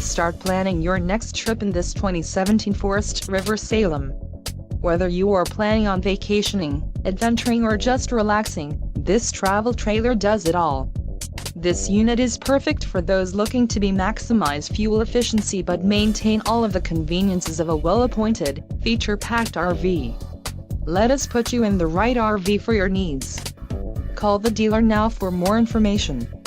Start planning your next trip in this 2017 Forest River Salem. Whether you are planning on vacationing, adventuring or just relaxing, this travel trailer does it all. This unit is perfect for those looking to maximize fuel efficiency but maintain all of the conveniences of a well-appointed, feature-packed RV. Let us put you in the right RV for your needs. Call the dealer now for more information.